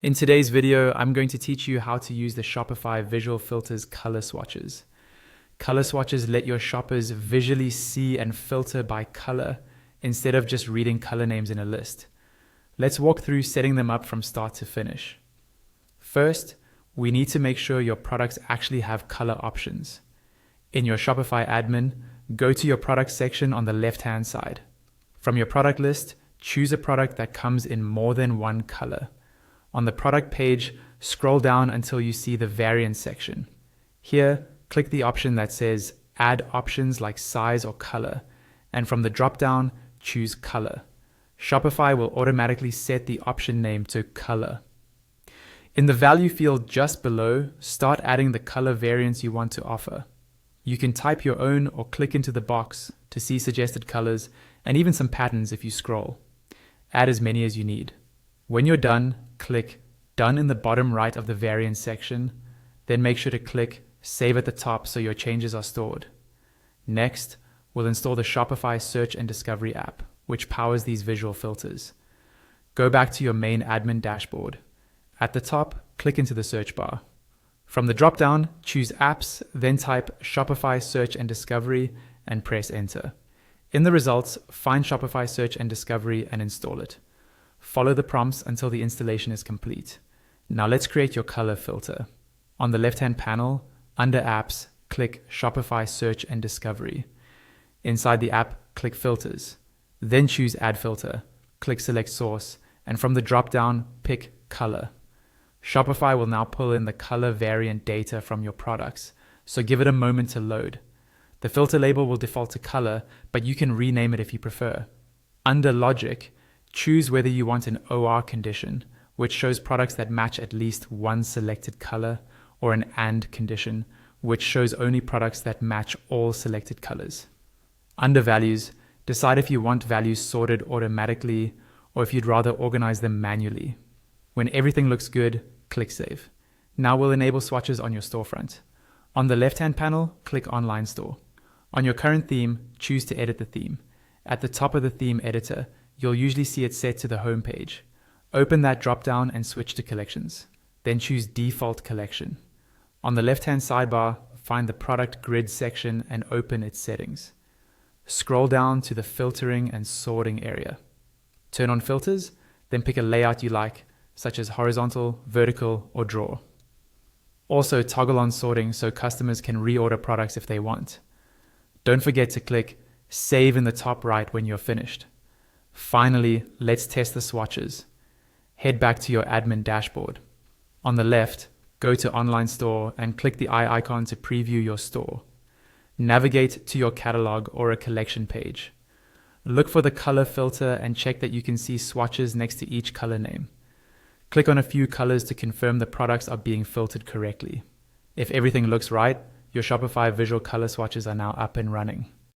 In today's video, I'm going to teach you how to use the Shopify Visual Filters color swatches. Color swatches let your shoppers visually see and filter by color instead of just reading color names in a list. Let's walk through setting them up from start to finish. First, we need to make sure your products actually have color options. In your Shopify admin, go to your product section on the left-hand side. From your product list, choose a product that comes in more than one color. On the product page, scroll down until you see the variant section. Here, click the option that says Add options like size or color, and from the drop-down, choose Color. Shopify will automatically set the option name to Color. In the value field just below, start adding the color variants you want to offer. You can type your own or click into the box to see suggested colors and even some patterns if you scroll. Add as many as you need. When you're done, click Done in the bottom right of the variant section, then make sure to click Save at the top so your changes are stored. Next, we'll install the Shopify Search and Discovery app, which powers these visual filters. Go back to your main admin dashboard. At the top, click into the search bar. From the drop-down, choose Apps, then type Shopify Search and Discovery and press Enter. In the results, find Shopify Search and Discovery and install it. Follow the prompts until the installation is complete. Now let's create your color filter. On the left-hand panel, under Apps, click Shopify Search and Discovery. Inside the app, click Filters. Then choose Add Filter. Click Select Source, and from the drop-down, pick Color. Shopify will now pull in the color variant data from your products, so give it a moment to load. The filter label will default to color, but you can rename it if you prefer. Under Logic, choose whether you want an OR condition, which shows products that match at least one selected color, or an AND condition, which shows only products that match all selected colors. Under Values, decide if you want values sorted automatically or if you'd rather organize them manually. When everything looks good, click Save. Now we'll enable swatches on your storefront. On the left-hand panel, click Online Store. On your current theme, choose to edit the theme. At the top of the theme editor, you'll usually see it set to the home page. Open that drop-down and switch to Collections. Then choose Default Collection. On the left-hand sidebar, find the Product Grid section and open its settings. Scroll down to the Filtering and Sorting area. Turn on filters, then pick a layout you like, such as horizontal, vertical, or draw. Also toggle on sorting so customers can reorder products if they want. Don't forget to click Save in the top right when you're finished. Finally, let's test the swatches. Head back to your admin dashboard. On the left, go to Online Store and click the eye icon to preview your store. Navigate to your catalog or a collection page. Look for the color filter and check that you can see swatches next to each color name. Click on a few colors to confirm the products are being filtered correctly. If everything looks right, your Shopify visual color swatches are now up and running.